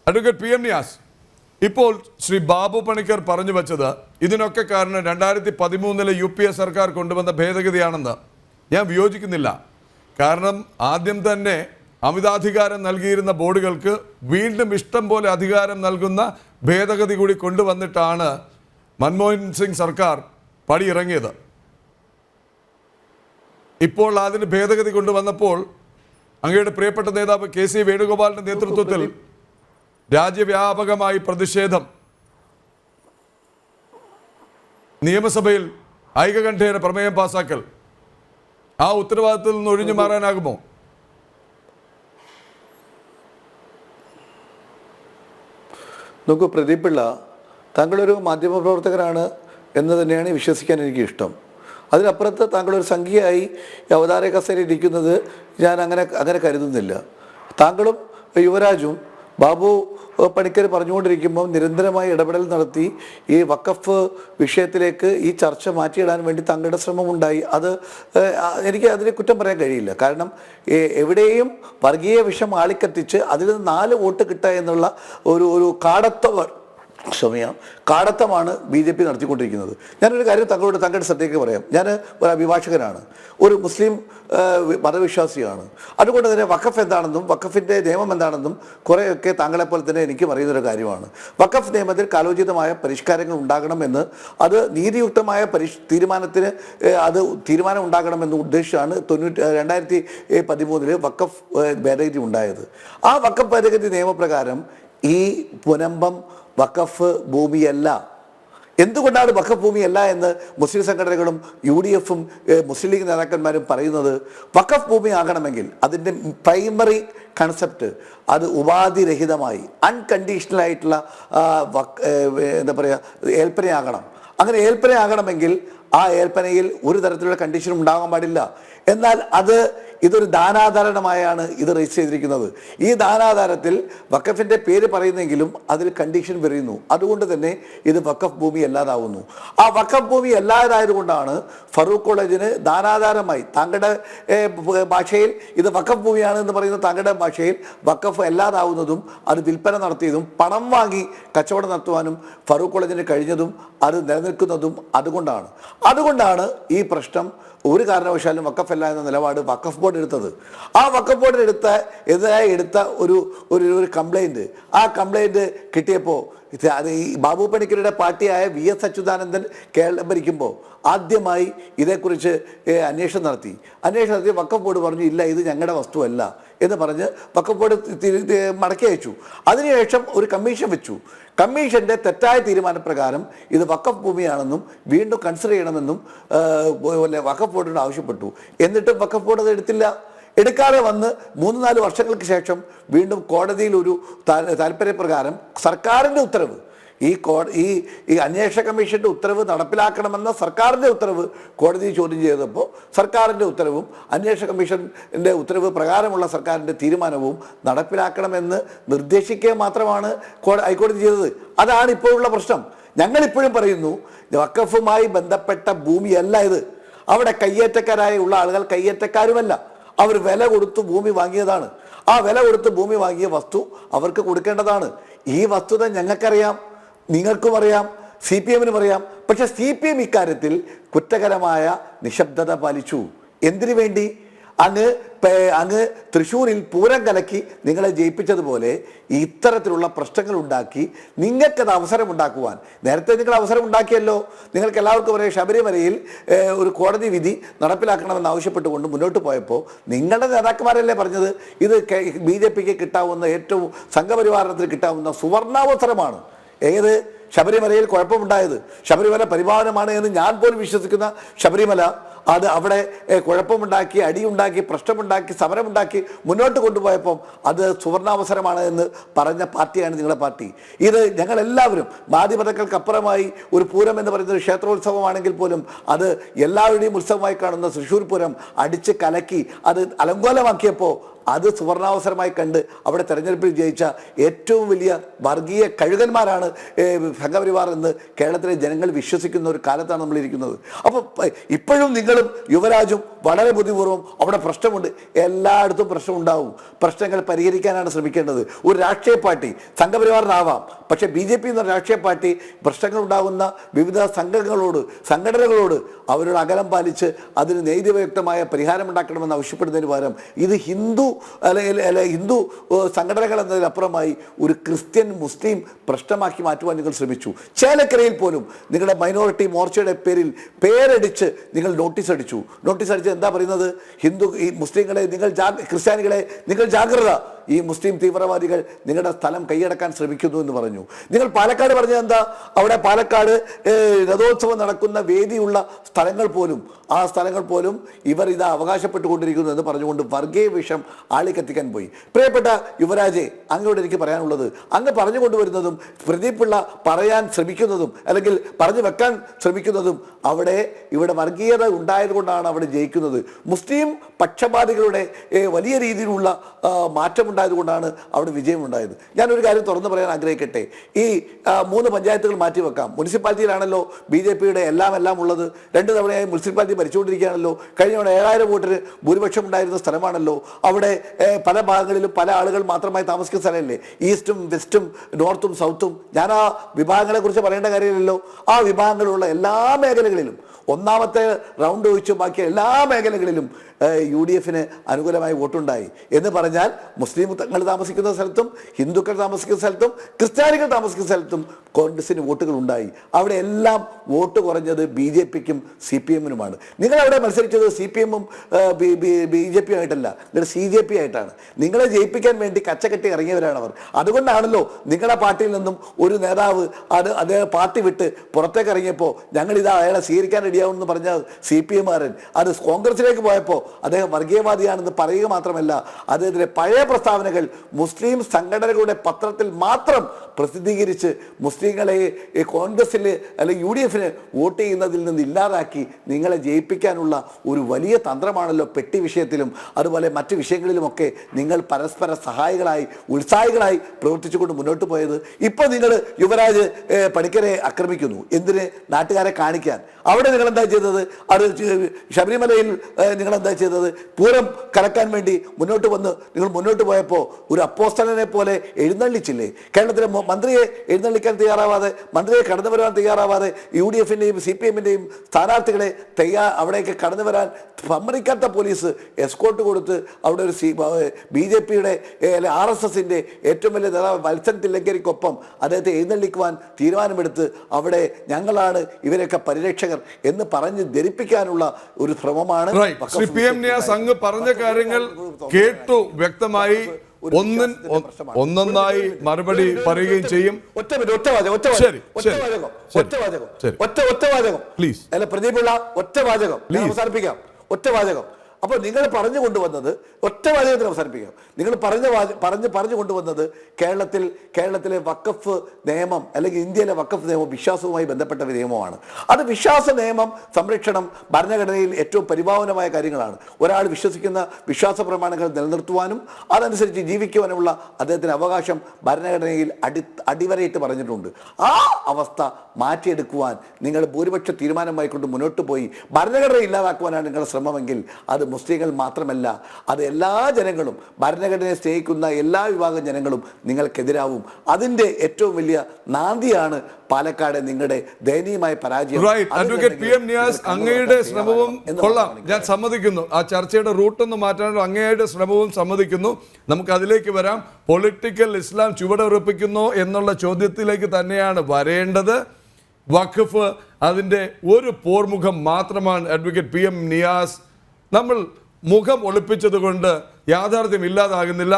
Advocate PM Niyas, ഇപ്പോൾ ശ്രീ ബാബു പണിക്കർ പറഞ്ഞു വച്ചത് ഇതിനൊക്കെ കാരണം 2013 UPA സർക്കാർ കൊണ്ടുവന്ന ഭേദഗതിയാണെന്ന് ഞാൻ വിയോജിക്കുന്നില്ല. കാരണം ആദ്യം തന്നെ അമിതാധികാരം നൽകിയിരുന്ന ബോർഡുകൾക്ക് വീണ്ടും ഇഷ്ടം പോലെ അധികാരം നൽകുന്ന ഭേദഗതി കൂടി കൊണ്ടുവന്നിട്ടാണ് മൻമോഹൻ സിംഗ് സർക്കാർ പടിയിറങ്ങിയത്. ഇപ്പോൾ അതിന് ഭേദഗതി കൊണ്ടുവന്നപ്പോൾ അങ്ങയുടെ പ്രിയപ്പെട്ട നേതാവ് KC വേണുഗോപാലിന്റെ നേതൃത്വത്തിൽ രാജ്യവ്യാപകമായി പ്രതിഷേധം, നിയമസഭയിൽ ഐകകണ്ഠേന പ്രമേയം പാസാക്കൽ, ആ ഉത്തരവാദിത്തത്തിൽ നിന്ന് ഒഴിഞ്ഞു മാറാനാകുമോ? നോക്കൂ പ്രദീപ് പിള്ള, താങ്കളൊരു മാധ്യമപ്രവർത്തകരാണ് എന്ന് തന്നെയാണ് വിശ്വസിക്കാൻ എനിക്ക് ഇഷ്ടം. അതിനപ്പുറത്ത് താങ്കളൊരു സംഖ്യയായി അവതാര കസേരയിൽ ഇരിക്കുന്നത് ഞാൻ അങ്ങനെ കരുതുന്നില്ല. താങ്കളും യുവരാജും ബാബു പണിക്കർ പറഞ്ഞുകൊണ്ടിരിക്കുമ്പോൾ നിരന്തരമായി ഇടപെടൽ നടത്തി ഈ വഖഫ് വിഷയത്തിലേക്ക് ഈ ചർച്ച മാറ്റിയിടാൻ വേണ്ടി താങ്കളുടെ ശ്രമമുണ്ടായി. എനിക്ക് അതിനെ കുറ്റം പറയാൻ കഴിയില്ല. കാരണം എവിടെയും വർഗീയ വിഷം ആളിക്കത്തിച്ച് അതിൽ നിന്ന് 4 വോട്ട് കിട്ടുക എന്നുള്ള ഒരു കാടത്തമാണ് BJP നടത്തിക്കൊണ്ടിരിക്കുന്നത്. ഞാനൊരു കാര്യം താങ്കളുടെ ശ്രദ്ധയ്ക്ക് പറയാം. ഞാൻ ഒരു അഭിഭാഷകനാണ്, ഒരു മുസ്ലിം മതവിശ്വാസിയാണ്. അതുകൊണ്ട് തന്നെ വഖഫ് എന്താണെന്നും വഖഫിൻ്റെ നിയമം എന്താണെന്നും കുറേയൊക്കെ താങ്കളെപ്പോലെ തന്നെ എനിക്കും അറിയുന്നൊരു കാര്യമാണ്. വഖഫ് നിയമത്തിൽ കാലോചിതമായ പരിഷ്കാരങ്ങൾ ഉണ്ടാകണമെന്ന്, അത് നീതിയുക്തമായ തീരുമാനം ഉണ്ടാകണമെന്ന് ഉദ്ദേശിച്ചാണ് 2013 വഖഫ് ഭേദഗതി ഉണ്ടായത്. ആ വഖഫ് ഭേദഗതി നിയമപ്രകാരം ഈ മുനമ്പം വഖഫ് ഭൂമിയല്ല. എന്തുകൊണ്ടാണ് വഖഫ് ഭൂമിയല്ല എന്ന് മുസ്ലിം സംഘടനകളും UDF-ഉം മുസ്ലിം ലീഗ് നേതാക്കന്മാരും പറയുന്നത്? വഖഫ് ഭൂമി ആകണമെങ്കിൽ അതിൻ്റെ പ്രൈമറി കൺസെപ്റ്റ് അത് ഉപാധിരഹിതമായി അൺകണ്ടീഷണലായിട്ടുള്ള എന്താ പറയുക ഏൽപ്പനയാകണം. അങ്ങനെ ഏൽപ്പനയാകണമെങ്കിൽ ആ ഏൽപ്പനയിൽ ഒരു തരത്തിലുള്ള കണ്ടീഷനും ഉണ്ടാകാൻ പാടില്ല. എന്നാൽ ഇതൊരു ദാനാധാരണമായാണ് ഇത് രജിസ്റ്റർ ചെയ്തിരിക്കുന്നത്. ഈ ദാനാധാരത്തിൽ വഖഫിൻ്റെ പേര് പറയുന്നെങ്കിലും അതിൽ കണ്ടീഷൻ പറയുന്നു. അതുകൊണ്ട് തന്നെ ഇത് വഖഫ് ഭൂമി അല്ലാതാവുന്നു. ആ വഖഫ് ഭൂമി അല്ലാതായതുകൊണ്ടാണ് ഫറൂഖ് കോളേജിന് ദാനാധാരമായി, താങ്കളുടെ ഭാഷയിൽ ഇത് വഖഫ് ഭൂമിയാണ് എന്ന് പറയുന്ന താങ്കളുടെ ഭാഷയിൽ വഖഫ് അല്ലാതാവുന്നതും അത് വിൽപ്പന നടത്തിയതും പണം വാങ്ങി കച്ചവടം നടത്തുവാനും ഫറൂഖ് കോളേജിന് കഴിഞ്ഞതും അത് നിലനിൽക്കുന്നതും അതുകൊണ്ടാണ് ഈ പ്രശ്നം ഒരു കാരണവശാലും വഖഫ് അല്ല എന്ന നിലപാട് വഖഫ് ബോർഡ് എടുത്തത്. ആ വഖഫ് ബോർഡിന് എതിരായി എടുത്ത ഒരു കംപ്ലൈൻറ്റ്, ആ കംപ്ലൈൻറ്റ് കിട്ടിയപ്പോൾ ഈ ബാബു പണിക്കരുടെ പാർട്ടിയായ VS അച്യുതാനന്ദൻ കേരളം ഭരിക്കുമ്പോൾ ആദ്യമായി ഇതേക്കുറിച്ച് അന്വേഷണം നടത്തി വഖഫ് ബോർഡ് പറഞ്ഞു ഇല്ല, ഇത് ഞങ്ങളുടെ വസ്തുവല്ല എന്ന് പറഞ്ഞ് വഖഫ് ബോർഡ് മടക്കി അയച്ചു. അതിനുശേഷം ഒരു കമ്മീഷൻ വെച്ചു. കമ്മീഷൻ്റെ തെറ്റായ തീരുമാനപ്രകാരം ഇത് വഖഫ് ഭൂമിയാണെന്നും വീണ്ടും കൺസിഡർ ചെയ്യണമെന്നും വഖഫ് ബോർഡിനോട് ആവശ്യപ്പെട്ടു. എന്നിട്ടും വഖഫ് ബോർഡ് അത് എടുക്കാതെ വന്ന് 3-4 വർഷങ്ങൾക്ക് ശേഷം വീണ്ടും കോടതിയിൽ ഒരു താല്പര്യപ്രകാരം സർക്കാരിൻ്റെ ഉത്തരവ്, ഈ അന്വേഷണ കമ്മീഷൻ്റെ ഉത്തരവ് നടപ്പിലാക്കണമെന്ന സർക്കാരിൻ്റെ ഉത്തരവ് കോടതി ചോദ്യം ചെയ്തപ്പോൾ സർക്കാരിൻ്റെ ഉത്തരവും അന്വേഷണ കമ്മീഷൻ്റെ ഉത്തരവ് പ്രകാരമുള്ള സർക്കാരിൻ്റെ തീരുമാനവും നടപ്പിലാക്കണമെന്ന് നിർദ്ദേശിക്കുക മാത്രമാണ് ഹൈക്കോടതി ചെയ്തത്. അതാണ് ഇപ്പോഴുള്ള പ്രശ്നം. ഞങ്ങളിപ്പോഴും പറയുന്നു വഖഫുമായി ബന്ധപ്പെട്ട ഭൂമിയല്ല ഇത്. അവിടെ കയ്യേറ്റക്കാരായുള്ള ആളുകൾ കയ്യേറ്റക്കാരുമല്ല, അവർ വില കൊടുത്ത് ഭൂമി വാങ്ങിയതാണ്. ആ വില കൊടുത്ത് ഭൂമി വാങ്ങിയ വസ്തു അവർക്ക് കൊടുക്കേണ്ടതാണ്. ഈ വസ്തുത ഞങ്ങൾക്കറിയാം, നിങ്ങൾക്കും അറിയാം, CPM-നും അറിയാം. പക്ഷെ CPM ഇക്കാര്യത്തിൽ കുറ്റകരമായ നിശബ്ദത പാലിച്ചു. എന്തിനു വേണ്ടി? അങ്ങ് തൃശ്ശൂരിൽ പൂരം കലക്കി നിങ്ങളെ ജയിപ്പിച്ചതുപോലെ ഇത്തരത്തിലുള്ള പ്രശ്നങ്ങൾ ഉണ്ടാക്കി നിങ്ങൾക്കത് അവസരം ഉണ്ടാക്കുവാൻ നേരത്തെ നിങ്ങൾ അവസരം ഉണ്ടാക്കിയല്ലോ. നിങ്ങൾക്ക് എല്ലാവർക്കും പറയാം ശബരിമലയിൽ ഒരു കോടതി വിധി നടപ്പിലാക്കണമെന്ന് ആവശ്യപ്പെട്ടുകൊണ്ട് മുന്നോട്ട് പോയപ്പോൾ നിങ്ങളുടെ നേതാക്കന്മാരല്ലേ പറഞ്ഞത് ഇത് BJP-ക്ക് കിട്ടാവുന്ന ഏറ്റവും സംഘപരിവാരത്തിന് കിട്ടാവുന്ന സുവർണാവസരമാണ്. ശബരിമലയിൽ കുഴപ്പമുണ്ടായത്, ശബരിമല പരിപാലനമാണ് എന്ന് ഞാൻ പോലും വിശ്വസിക്കുന്ന ശബരിമല അവിടെ കുഴപ്പമുണ്ടാക്കി, അടിയുണ്ടാക്കി, പ്രശ്നമുണ്ടാക്കി, സമരമുണ്ടാക്കി മുന്നോട്ട് കൊണ്ടുപോയപ്പം അത് സുവർണാവസരമാണ് എന്ന് പറഞ്ഞ പാർട്ടിയാണ് നിങ്ങളുടെ പാർട്ടി. ഇത് ഞങ്ങളെല്ലാവരും മാധ്യമതകൾക്കപ്പുറമായി ഒരു പൂരം എന്ന് പറയുന്നത് ക്ഷേത്രോത്സവമാണെങ്കിൽ പോലും അത് എല്ലാവരുടെയും ഉത്സവമായി കാണുന്ന തൃശ്ശൂർ പൂരം അടിച്ച് കലക്കി അത് അലങ്കോലമാക്കിയപ്പോൾ അത് സുവർണാവസരമായി കണ്ട് അവിടെ തെരഞ്ഞെടുപ്പിൽ ജയിച്ച ഏറ്റവും വലിയ വർഗീയ കഴുകന്മാരാണ് സംഘപരിവാർ എന്ന് കേരളത്തിലെ ജനങ്ങൾ വിശ്വസിക്കുന്ന ഒരു കാലത്താണ് നമ്മളിരിക്കുന്നത്. അപ്പോൾ ഇപ്പോഴും നിങ്ങളും യുവരാജും വളരെ ബുദ്ധിപൂർവ്വം അവിടെ പ്രശ്നമുണ്ട്, എല്ലായിടത്തും പ്രശ്നമുണ്ടാവും, പ്രശ്നങ്ങൾ പരിഹരിക്കാനാണ് ശ്രമിക്കേണ്ടത്. ഒരു രാഷ്ട്രീയ പാർട്ടി സംഘപരിവാറിനാവാം, പക്ഷേ BJP എന്ന രാഷ്ട്രീയ പാർട്ടി പ്രശ്നങ്ങൾ ഉണ്ടാകുന്ന വിവിധ സംഘടനകളോട് അവരുടെ അകലം പാലിച്ച് അതിന് നീതിയുക്തമായ പരിഹാരം ഉണ്ടാക്കണമെന്ന് ആവശ്യപ്പെടുന്നതിന് പകരം ഇത് ഹിന്ദു ഹിന്ദു സംഘടനകൾ എന്നതിനപ്പുറമായി ഒരു ക്രിസ്ത്യൻ മുസ്ലിം പ്രശ്നമാക്കി മാറ്റുവാൻ നിങ്ങൾ ശ്രമിച്ചു. ചേലക്കരയിൽ പോലും നിങ്ങളുടെ മൈനോറിറ്റി മോർച്ചയുടെ പേരടിച്ച് നിങ്ങൾ നോട്ടീസ് അടിച്ച് എന്താ പറയുന്നത്? ഈ മുസ്ലിങ്ങളെ ക്രിസ്ത്യാനികളെ നിങ്ങൾ ജാഗ്രത, ഈ മുസ്ലിം തീവ്രവാദികൾ നിങ്ങളുടെ സ്ഥലം കൈയടക്കാൻ ശ്രമിക്കുന്നു എന്ന് പറഞ്ഞു. നിങ്ങൾ പാലക്കാട് പറഞ്ഞത് എന്താ? അവിടെ പാലക്കാട് രഥോത്സവം നടക്കുന്ന വേദിയുള്ള സ്ഥലങ്ങൾ പോലും ഇവർ ഇത് അവകാശപ്പെട്ടുകൊണ്ടിരിക്കുന്നു എന്ന് പറഞ്ഞുകൊണ്ട് വർഗീയ വിഷം ആളിക്കത്തിക്കാൻ പോയി. പ്രിയപ്പെട്ട യുവരാജെ, അങ്ങോട്ട് എനിക്ക് പറയാനുള്ളത്, അങ്ങ് പറഞ്ഞുകൊണ്ടുവരുന്നതും പ്രദീപ് പിള്ള പറയാൻ ശ്രമിക്കുന്നതും അല്ലെങ്കിൽ പറഞ്ഞു വെക്കാൻ ശ്രമിക്കുന്നതും ഇവിടെ വർഗീയത ഉണ്ടായതുകൊണ്ടാണ് അവിടെ ജയിക്കുന്നത്. മുസ്ലിം പക്ഷപാതികളുടെ വലിയ രീതിയിലുള്ള മാറ്റമുണ്ടായതുകൊണ്ടാണ് അവിടെ വിജയമുണ്ടായത്. ഞാനൊരു കാര്യം തുറന്നു പറയാൻ ആഗ്രഹിക്കട്ടെ. ഈ 3 പഞ്ചായത്തുകൾ മാറ്റിവെക്കാം. മുനിസിപ്പാലിറ്റിയിലാണല്ലോ BJPയുടെ എല്ലാം ഉള്ളത്. 2 തവണയായി മുനിസിപ്പാലിറ്റി ഭരിച്ചുകൊണ്ടിരിക്കുകയാണല്ലോ. കഴിഞ്ഞ തവണ 7000 വോട്ടിന് ഭൂരിപക്ഷം ഉണ്ടായിരുന്ന സ്ഥലമാണല്ലോ. അവിടെ പല ഭാഗങ്ങളിലും പല ആളുകൾ മാത്രമായി താമസിക്കുന്ന സ്ഥലമല്ലേ. ഈസ്റ്റും വെസ്റ്റും നോർത്തും സൗത്തും. ഞാൻ ആ വിഭാഗങ്ങളെ കുറിച്ച് പറയേണ്ട കാര്യമില്ലല്ലോ. ആ വിഭാഗങ്ങളുള്ള എല്ലാ മേഖലകളിലും ഒന്നാമത്തെ റൗണ്ട് ഒഴിച്ച് ബാക്കി എല്ലാ മേഖലകളിലും UDFന് അനുകൂലമായി വോട്ടുണ്ടായി എന്ന് പറഞ്ഞാൽ മുസ്ലിങ്ങൾ താമസിക്കുന്ന സ്ഥലത്തും ഹിന്ദുക്കൾ താമസിക്കുന്ന സ്ഥലത്തും ക്രിസ്ത്യാനികൾ താമസിക്കുന്ന സ്ഥലത്തും കോൺഗ്രസിന് വോട്ടുകൾ ഉണ്ടായി. അവിടെ എല്ലാം വോട്ട് കുറഞ്ഞത് BJPക്കും CPMനുമാണ്. നിങ്ങളവിടെ മത്സരിച്ചത് CPMും BJP ആയിട്ടല്ല, നിങ്ങൾ CJP ആയിട്ടാണ്. നിങ്ങളെ ജയിപ്പിക്കാൻ വേണ്ടി കച്ചകെട്ടി ഇറങ്ങിയവരാണ് അവർ. അതുകൊണ്ടാണല്ലോ നിങ്ങളുടെ പാർട്ടിയിൽ നിന്നും ഒരു നേതാവ് അദ്ദേഹം പാർട്ടി വിട്ട് പുറത്തേക്ക് ഇറങ്ങിയപ്പോൾ ഞങ്ങളിതാ അയാളെ സ്വീകരിക്കാൻ റെഡിയാവുമെന്ന് പറഞ്ഞ CPMകാരൻ അത് കോൺഗ്രസിലേക്ക് പോയപ്പോൾ അദ്ദേഹം വർഗീയവാദിയാണെന്ന് പറയുക മാത്രമല്ല, അദ്ദേഹത്തിൻ്റെ പഴയ പ്രസ്താവനകൾ മുസ്ലിം സംഘടനകളുടെ പത്രത്തിൽ മാത്രം പ്രസിദ്ധീകരിച്ച് മുസ്ലിങ്ങളെ കോൺഗ്രസിൽ അല്ലെങ്കിൽ UDFന് വോട്ട് ചെയ്യുന്നതിൽ നിന്ന് ഇല്ലാതാക്കി നിങ്ങളെ ജയിപ്പിക്കാനുള്ള ഒരു വലിയ തന്ത്രമാണല്ലോ പെട്ടി വിഷയത്തിലും അതുപോലെ മറ്റ് വിഷയങ്ങളിലുമൊക്കെ നിങ്ങൾ പരസ്പര ഉത്സാഹികളായി പ്രവർത്തിച്ചുകൊണ്ട് മുന്നോട്ട് പോയത്. ഇപ്പോൾ നിങ്ങൾ യുവരാജ് പണിക്കരെ ആക്രമിക്കുന്നു. എന്തിന്? നാട്ടുകാരെ കാണിക്കാൻ. അവിടെ നിങ്ങൾ എന്താ ചെയ്തത്? അത് ശബരിമലയിൽ നിങ്ങൾ എന്താ ചെയ്തത്? പൂരം കലക്കാൻ വേണ്ടി നിങ്ങൾ മുന്നോട്ട് പോയപ്പോൾ ഒരു അപ്പോസ്തലനെ പോലെ എഴുന്നള്ളിച്ചില്ലേ? കേരളത്തിലെ മന്ത്രിയെ എഴുന്നള്ളിക്കാൻ തയ്യാറാവാതെ, മന്ത്രിയെ കടന്നു വരാൻ തയ്യാറാവാതെ, UDFന്റെയും CPMന്റെയും സ്ഥാനാർത്ഥികളെ അവിടേക്ക് കടന്നു വരാൻ സമ്മതിക്കാത്ത പോലീസ് എസ്കോർട്ട് കൊടുത്ത് അവിടെ ഒരു BJPയുടെ RSSന്റെ ഏറ്റവും വലിയ നേതാവ് വത്സൻ തില്ലങ്കരിക്കൊപ്പം അദ്ദേഹത്തെ എഴുന്നള്ളിക്കുവാൻ തീരുമാനമെടുത്ത് അവിടെ ഞങ്ങളാണ് ഇവരൊക്കെ പരിരക്ഷകർ എന്ന് പറഞ്ഞ് ധരിപ്പിക്കാനുള്ള ഒരു ശ്രമമാണ്. അങ്ങ് പറഞ്ഞ കാര്യങ്ങൾ കേട്ടു, വ്യക്തമായി ഒന്നൊന്നായി മറുപടി പറയുകയും ചെയ്യും. പ്ലീസ് പ്രദീപ് പിള്ള ഒറ്റ വാചകം അവസാനിപ്പിക്കാം. ഒറ്റ വാചകം. അപ്പോൾ നിങ്ങൾ പറഞ്ഞു കൊണ്ടുവന്നത് ഒറ്റ വാചകത്തിന് അവസാനിപ്പിക്കാം. നിങ്ങൾ പറഞ്ഞു കൊണ്ടുവന്നത് കേരളത്തിലെ വഖഫ് നിയമം അല്ലെങ്കിൽ ഇന്ത്യയിലെ വഖഫ് നിയമം വിശ്വാസവുമായി ബന്ധപ്പെട്ട ഒരു നിയമമാണ്. അത് വിശ്വാസ നിയമം സംരക്ഷണം ഭരണഘടനയിൽ ഏറ്റവും പരിഭാവനമായ കാര്യങ്ങളാണ്. ഒരാൾ വിശ്വസിക്കുന്ന വിശ്വാസ പ്രമാണങ്ങൾ നിലനിർത്തുവാനും അതനുസരിച്ച് ജീവിക്കുവാനുമുള്ള അദ്ദേഹത്തിന് അവകാശം ഭരണഘടനയിൽ അടിവരയിട്ട് പറഞ്ഞിട്ടുണ്ട്. ആ അവസ്ഥ മാറ്റിയെടുക്കുവാൻ നിങ്ങൾ ഭൂരിപക്ഷ തീരുമാനമായിക്കൊണ്ട് മുന്നോട്ട് പോയി ഭരണഘടന ഇല്ലാതാക്കുവാനാണ് നിങ്ങളുടെ ശ്രമമെങ്കിൽ അത് മുസ്ലിങ്ങൾ മാത്രമല്ല, അത് എല്ലാ ജനങ്ങളും, ഭരണഘടനയെ സ്നേഹിക്കുന്ന എല്ലാ വിഭാഗം ജനങ്ങളും നിങ്ങൾക്കെതിരാവും. അതിൻ്റെ ഏറ്റവും വലിയ നാന്ദിയാണ് പാലക്കാട് നിങ്ങളുടെ ദയനീയമായ പരാജയം. അഡ്വക്കേറ്റ് PM നിയാസ്, അങ്ങയുടെ ശ്രമവും കൊള്ളാം, ഞാൻ സമ്മതിക്കുന്നു. ആ ചർച്ചയുടെ റൂട്ടൊന്ന് മാറ്റാനുള്ള അങ്ങയുടെ ശ്രമവും സമ്മതിക്കുന്നു. നമുക്ക് അതിലേക്ക് വരാം. പൊളിറ്റിക്കൽ ഇസ്ലാം ചുവടുറപ്പിക്കുന്നു എന്നുള്ള ചോദ്യത്തിലേക്ക് തന്നെയാണ് വരേണ്ടത്. വഖഫ് അതിൻ്റെ ഒരു പോർമുഖം മാത്രമാണ്. അഡ്വക്കേറ്റ് PM നിയാസ്, നമ്മൾ മുഖം ഒളിപ്പിച്ചത് കൊണ്ട് യാഥാർത്ഥ്യം ഇല്ലാതാകുന്നില്ല.